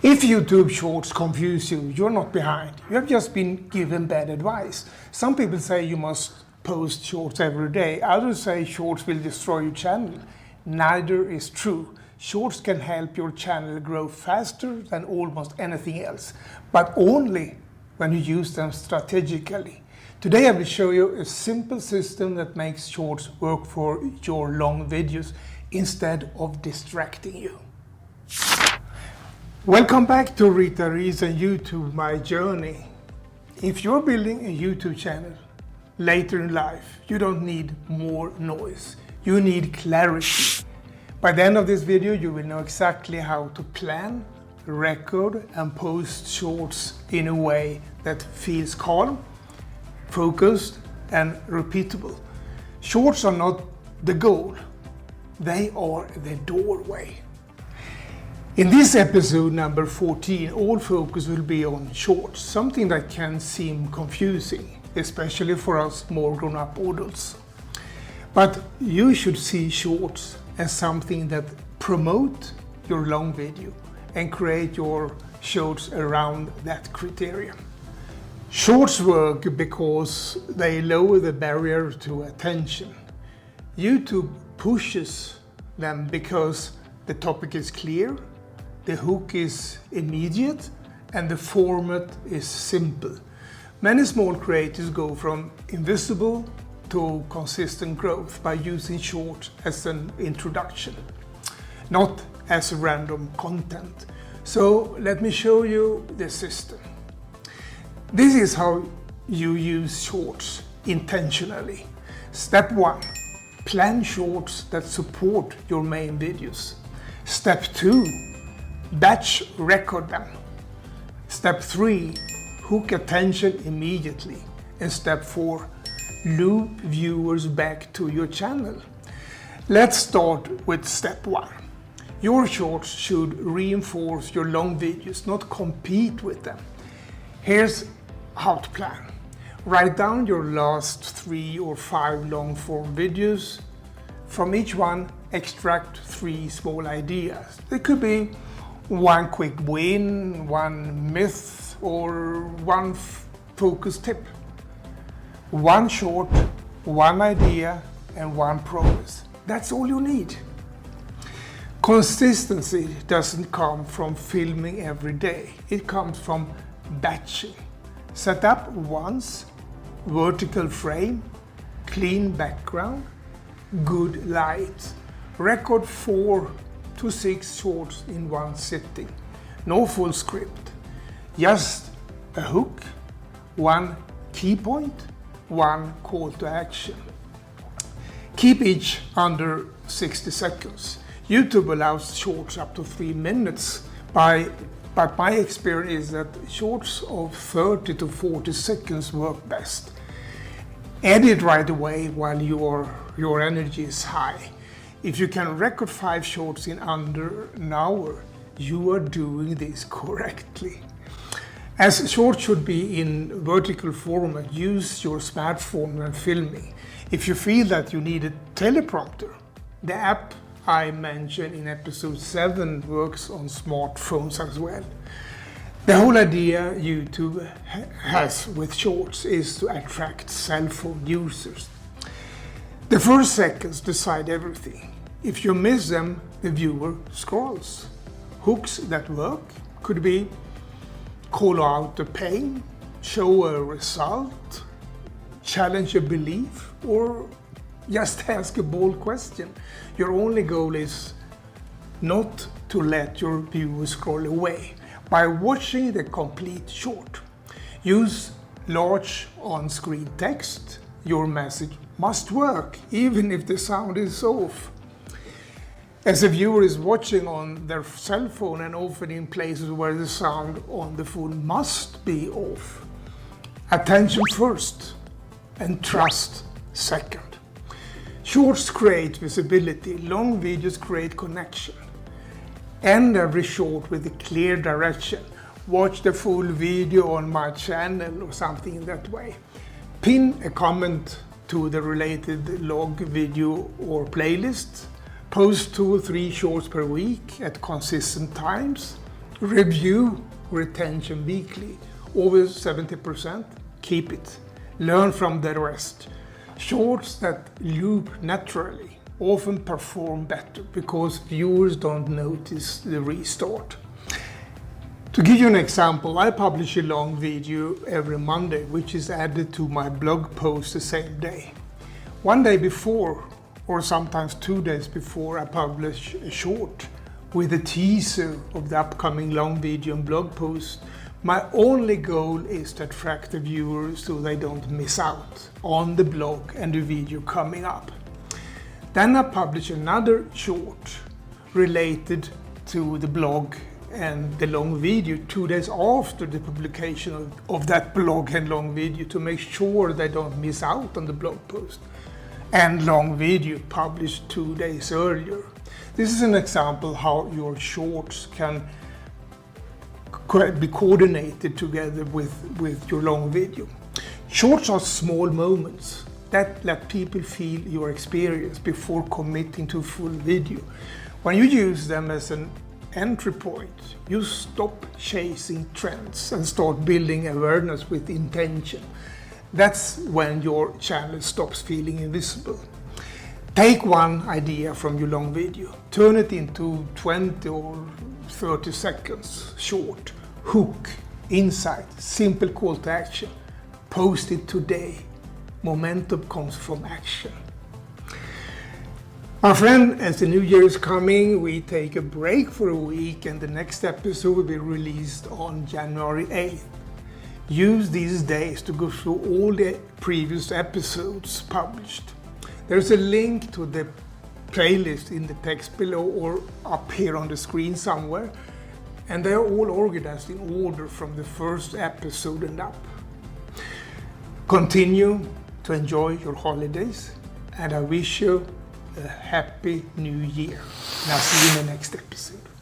If YouTube Shorts confuse you, you're not behind. You have just been given bad advice. Some people say you must post shorts every day. Others say shorts will destroy your channel. Neither is true. Shorts can help your channel grow faster than almost anything else, but only when you use them strategically. Today I will show you a simple system that makes shorts work for your long videos instead of distracting you. Welcome back to Retirees and YouTube, my journey. If you're building a YouTube channel later in life, you don't need more noise. You need clarity. By the end of this video, you will know exactly how to plan, record, and post shorts in a way that feels calm, focused, and repeatable. Shorts are not the goal. They are the doorway. In this episode number 14, all focus will be on shorts, something that can seem confusing, especially for us more grown-up adults. But you should see shorts as something that promote your long video and create your shorts around that criteria. Shorts work because they lower the barrier to attention. YouTube pushes them because the topic is clear, the hook is immediate, and the format is simple. Many small creators go from invisible to consistent growth by using shorts as an introduction, not as random content. So let me show you the system. This is how you use shorts intentionally. Step 1. Plan shorts that support your main videos. Step 2. Batch record them. Step 3. Hook attention immediately. And step 4. Loop viewers back to your channel. Let's start with step 1. Your shorts should reinforce your long videos, not compete with them. Here's how to plan. Write down your last 3 or 5 long form videos. From each one, extract 3 small ideas. It could be one quick win, one myth, or one focus tip. One short, one idea, and one promise. That's all you need. Consistency doesn't come from filming every day. It comes from batching. Set up once, vertical frame, clean background, good light. Record 4 to 6 shorts in one sitting. No full script. Just a hook, one key point, one call to action. Keep each under 60 seconds. YouTube allows shorts up to 3 minutes, but my experience is that shorts of 30 to 40 seconds work best. Edit right away while your energy is high. If you can record 5 shorts in under an hour, you are doing this correctly. As shorts should be in vertical format, use your smartphone when filming. If you feel that you need a teleprompter, the app I mentioned in episode 7 works on smartphones as well. The whole idea YouTube has with shorts is to attract cell phone users. The first seconds decide everything. If you miss them, the viewer scrolls. Hooks that work could be call out the pain, show a result, challenge a belief, or just ask a bold question. Your only goal is not to let your viewers scroll away. By watching the complete short, use large on-screen text. Your message must work, even if the sound is off. As a viewer is watching on their cell phone and often in places where the sound on the phone must be off. Attention first and trust second. Shorts create visibility, long videos create connection. End every short with a clear direction. Watch the full video on my channel or something in that way. Pin a comment to the related log video or playlist. Post 2 or 3 shorts per week at consistent times. Review retention weekly. Over 70%, keep it. Learn from the rest. Shorts that loop naturally often perform better because viewers don't notice the restart. To give you an example, I publish a long video every Monday, which is added to my blog post the same day. One day before, or sometimes 2 days before, I publish a short with a teaser of the upcoming long video and blog post. My only goal is to attract the viewers so they don't miss out on the blog and the video coming up. Then I publish another short related to the blog and the long video 2 days after the publication of that blog and long video to make sure they don't miss out on the blog post and long video published 2 days earlier. This is an example how your shorts can be coordinated together with your long video. Shorts are small moments that let people feel your experience before committing to full video. When you use them as an entry point, you stop chasing trends and start building awareness with intention. That's when your channel stops feeling invisible. Take one idea from your long video, turn it into 20 or 30 seconds short, hook, insight, simple call to action. Post it today. Momentum comes from action. My friend, as the new year is coming, we take a break for a week and the next episode will be released on January 8th. Use these days to go through all the previous episodes published. There's a link to the playlist in the text below or up here on the screen somewhere, and they are all organized in order from the first episode and up. Continue to enjoy your holidays, and I wish you a happy new year. And I'll see you in the next episode.